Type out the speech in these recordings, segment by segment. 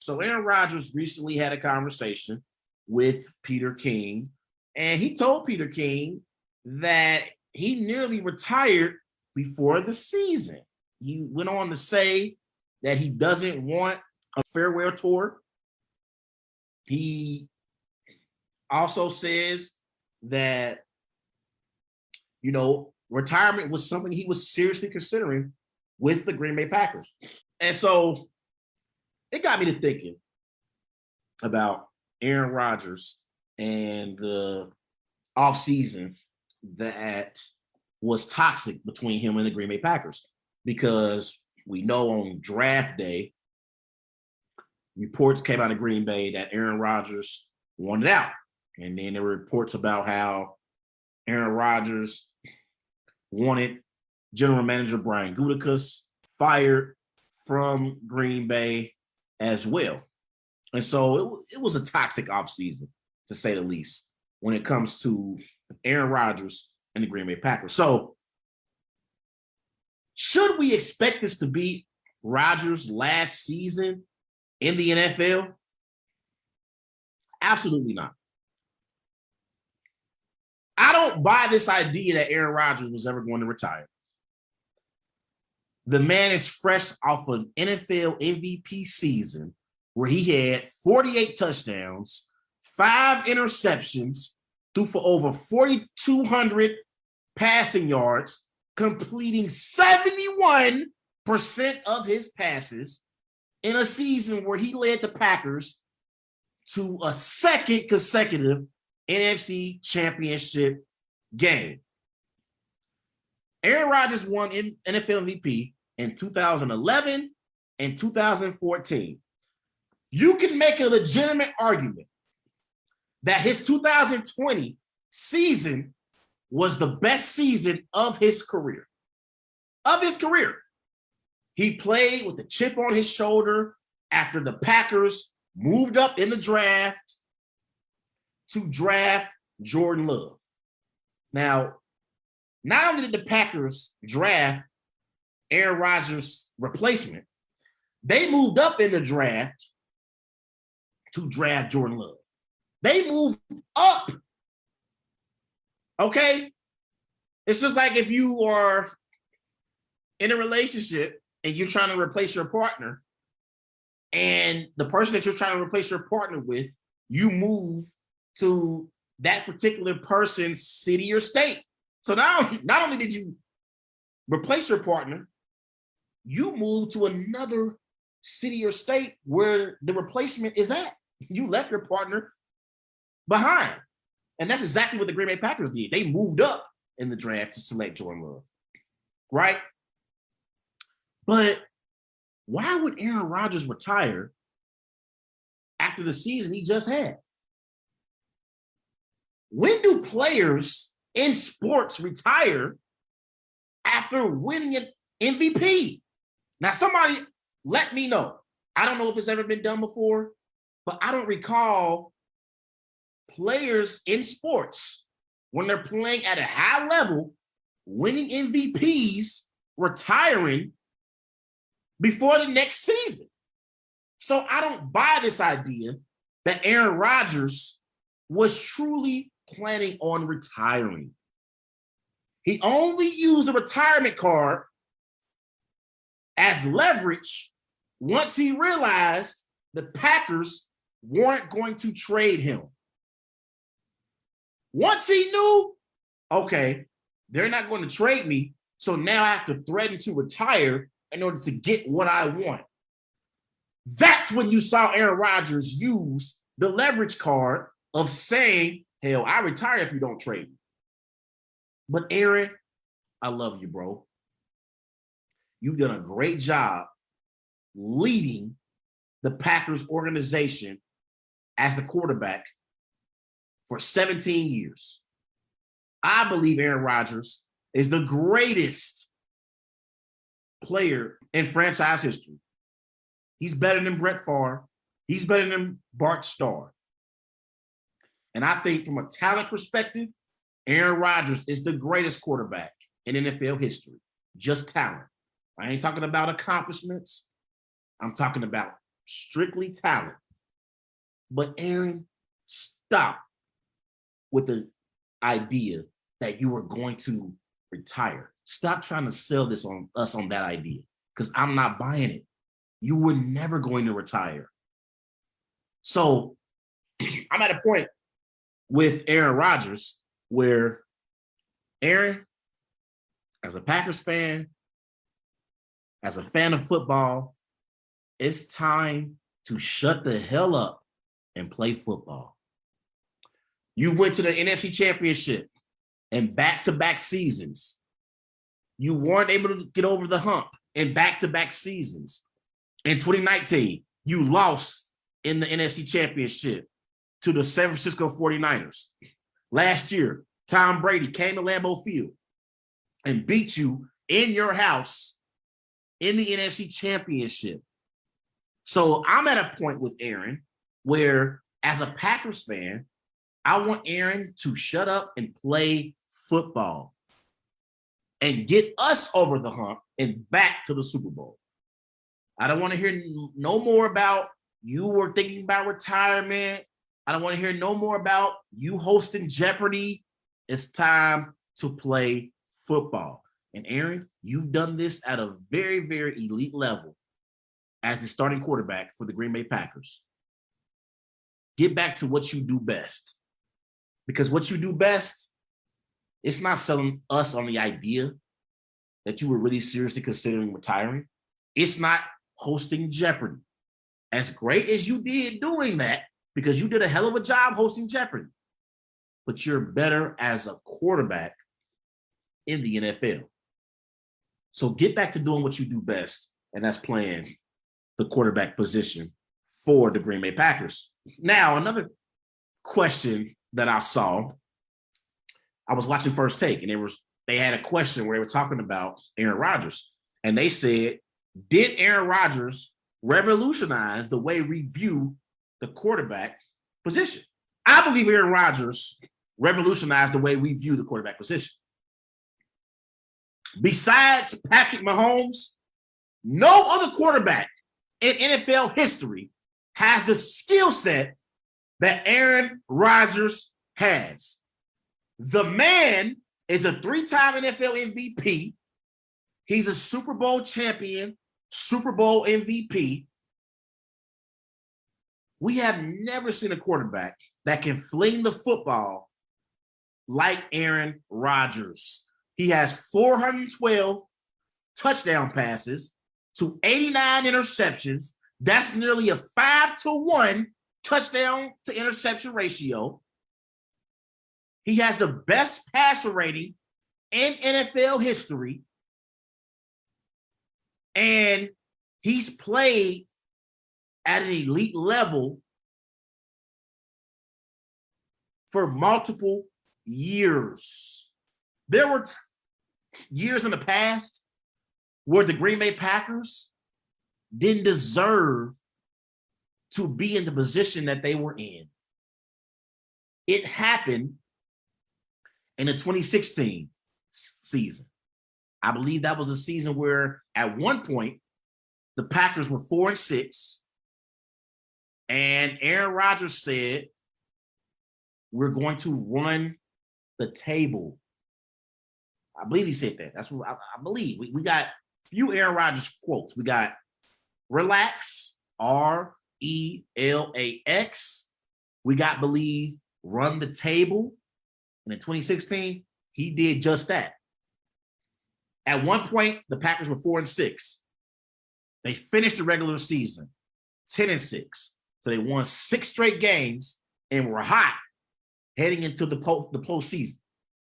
So Aaron Rodgers recently had a conversation with Peter King, and he told Peter King that he nearly retired before the season. He went on to say that he doesn't want a farewell tour. He also says that, retirement was something he was seriously considering with the Green Bay Packers. And so it got me to thinking about Aaron Rodgers and the offseason that was toxic between him and the Green Bay Packers. Because we know on draft day, reports came out of Green Bay that Aaron Rodgers wanted out. And then there were reports about how Aaron Rodgers wanted general manager Brian Gutekunst fired from Green Bay as well. And so it was a toxic offseason, to say the least, when it comes to Aaron Rodgers and the Green Bay Packers. So should we expect this to be Rodgers' last season in the NFL? Absolutely not. I don't buy this idea that Aaron Rodgers was ever going to retire. The man is fresh off an NFL MVP season where he had 48 touchdowns, 5 interceptions, threw for over 4,200 passing yards, completing 71% of his passes in a season where he led the Packers to a second consecutive NFC Championship game. Aaron Rodgers won NFL MVP in 2011 and 2014. You can make a legitimate argument that his 2020 season was the best season of his career. He played with a chip on his shoulder after the Packers moved up in the draft to draft Jordan Love. Now, not only did the Packers draft Aaron Rodgers' replacement, they moved up in the draft to draft Jordan Love. They moved up. Okay? It's just like if you are in a relationship and you're trying to replace your partner, and the person that you're trying to replace your partner with, you move to that particular person's city or state. So now, not only did you replace your partner, you move to another city or state where the replacement is at. You left your partner behind. And that's exactly what the Green Bay Packers did. They moved up in the draft to select Jordan Love, right? But why would Aaron Rodgers retire after the season he just had? When do players in sports retire after winning an MVP? Now, somebody let me know. I don't know if it's ever been done before, but I don't recall players in sports, when they're playing at a high level, winning MVPs, retiring before the next season. So I don't buy this idea that Aaron Rodgers was truly planning on retiring. He only used the retirement card as leverage once he realized the Packers weren't going to trade him. Once he knew, okay, they're not going to trade me, so now I have to threaten to retire in order to get what I want. That's when you saw Aaron Rodgers use the leverage card of saying, hell, I retire if you don't trade me. But Aaron, I love you, bro. You've done a great job leading the Packers organization as the quarterback for 17 years. I believe Aaron Rodgers is the greatest player in franchise history. He's better than Brett Favre. He's better than Bart Starr. And I think from a talent perspective, Aaron Rodgers is the greatest quarterback in NFL history. Just talent. I ain't talking about accomplishments. I'm talking about strictly talent. But Aaron, stop with the idea that you were going to retire. Stop trying to sell this on us on that idea, because I'm not buying it. You were never going to retire. So I'm at a point with Aaron Rodgers where, Aaron, as a Packers fan, as a fan of football, it's time to shut the hell up and play football. You went to the NFC Championship in back-to-back seasons. You weren't able to get over the hump in back-to-back seasons. In 2019, you lost in the NFC Championship to the San Francisco 49ers. Last year, Tom Brady came to Lambeau Field and beat you in your house in the NFC Championship. So I'm at a point with Aaron where, as a Packers fan, I want Aaron to shut up and play football and get us over the hump and back to the Super Bowl. I don't want to hear no more about you were thinking about retirement. I don't want to hear no more about you hosting Jeopardy. It's time to play football. And Aaron, you've done this at a very, very elite level as the starting quarterback for the Green Bay Packers. Get back to what you do best. Because what you do best, it's not selling us on the idea that you were really seriously considering retiring. It's not hosting Jeopardy. As great as you did doing that, because you did a hell of a job hosting Jeopardy, but you're better as a quarterback in the NFL. So get back to doing what you do best, and that's playing the quarterback position for the Green Bay Packers. Now, another question that I saw, I was watching First Take, and they had a question where they were talking about Aaron Rodgers, and they said, did Aaron Rodgers revolutionize the way we view the quarterback position? I believe Aaron Rodgers revolutionized the way we view the quarterback position. Besides Patrick Mahomes, no other quarterback in NFL history has the skill set that Aaron Rodgers has. The man is a 3-time NFL MVP. He's a Super Bowl champion, Super Bowl MVP. We have never seen a quarterback that can fling the football like Aaron Rodgers. He has 412 touchdown passes to 89 interceptions. That's nearly a 5-to-1 touchdown to interception ratio. He has the best passer rating in NFL history. And he's played at an elite level for multiple years. There were years in the past where the Green Bay Packers didn't deserve to be in the position that they were in. It happened in the 2016 season. I believe that was a season where at one point the Packers were 4-6, and Aaron Rodgers said, we're going to run the table. I believe he said that. That's what I believe. We got a few Aaron Rodgers quotes. We got relax, RELAX. We got believe, run the table. And in 2016, he did just that. At one point, the Packers were 4-6. They finished the regular season 10-6. So they won 6 straight games and were hot heading into the postseason.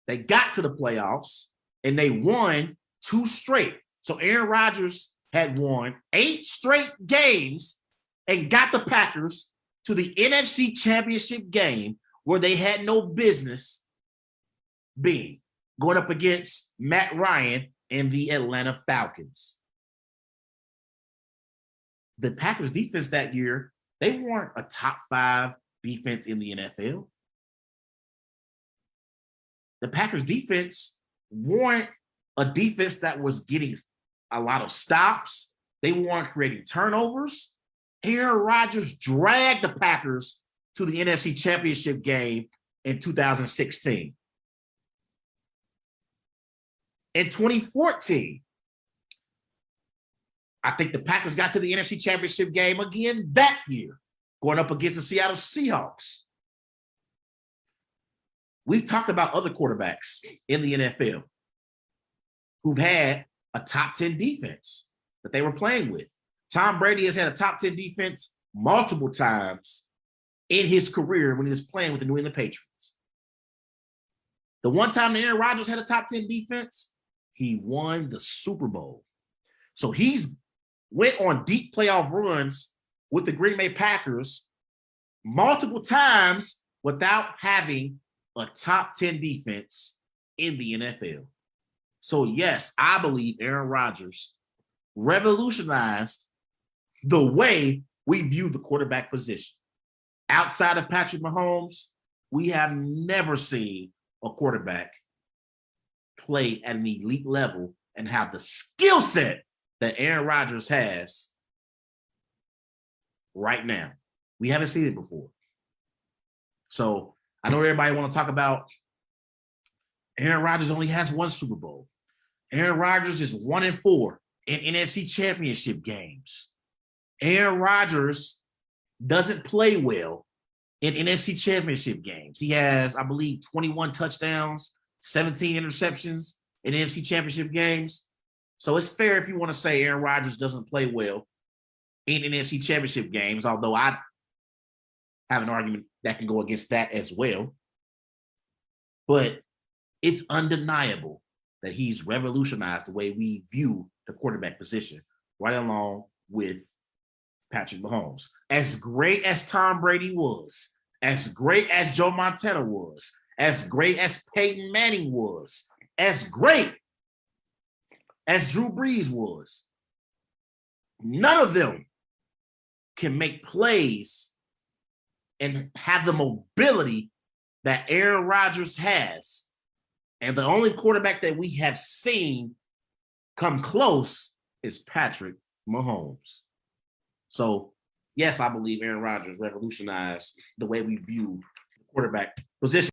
They got to the playoffs and they won 2 straight. So Aaron Rodgers had won 8 straight games and got the Packers to the NFC Championship game where they had no business being, going up against Matt Ryan and the Atlanta Falcons. The Packers defense that year, they weren't a top 5 defense in the NFL. The Packers defense weren't a defense that was getting a lot of stops. They weren't creating turnovers. Aaron Rodgers dragged the Packers to the NFC Championship game in 2016. In 2014, I think the Packers got to the NFC Championship game again that year, going up against the Seattle Seahawks. We've talked about other quarterbacks in the NFL who've had a top 10 defense that they were playing with. Tom Brady has had a top 10 defense multiple times in his career when he was playing with the New England Patriots. The one time that Aaron Rodgers had a top 10 defense, he won the Super Bowl. So he's went on deep playoff runs with the Green Bay Packers multiple times without having a top 10 defense in the NFL. So yes, I believe Aaron Rodgers revolutionized the way we view the quarterback position. Outside of Patrick Mahomes, we have never seen a quarterback play at an elite level and have the skill set that Aaron Rodgers has right now. We haven't seen it before. So I know everybody want to talk about Aaron Rodgers only has one Super Bowl. Aaron Rodgers is 1-4 in NFC Championship games. Aaron Rodgers doesn't play well in NFC Championship games. He has, I believe, 21 touchdowns, 17 interceptions in NFC Championship games. So it's fair if you want to say Aaron Rodgers doesn't play well in NFC Championship games, although I have an argument that can go against that as well. But it's undeniable that he's revolutionized the way we view the quarterback position, right along with Patrick Mahomes. As great as Tom Brady was, as great as Joe Montana was, as great as Peyton Manning was, as great as Drew Brees was, none of them can make plays and have the mobility that Aaron Rodgers has. And the only quarterback that we have seen come close is Patrick Mahomes. So, yes, I believe Aaron Rodgers revolutionized the way we view the quarterback position.